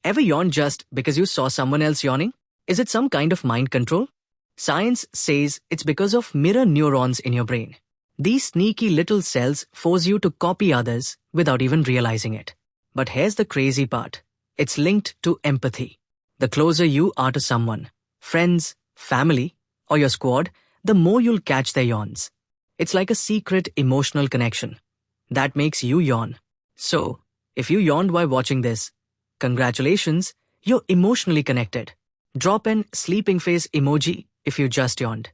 Ever yawn just because you saw someone else yawning? Is it some kind of mind control? Science says it's because of mirror neurons in your brain. These sneaky little cells force you to copy others without even realizing it. But here's the crazy part. It's linked to empathy. The closer you are to someone, friends, family, or your squad, the more you'll catch their yawns. It's like a secret emotional connection that makes you yawn. So, if you yawned while watching this, congratulations, you're emotionally connected. Drop an sleeping face emoji if you just yawned.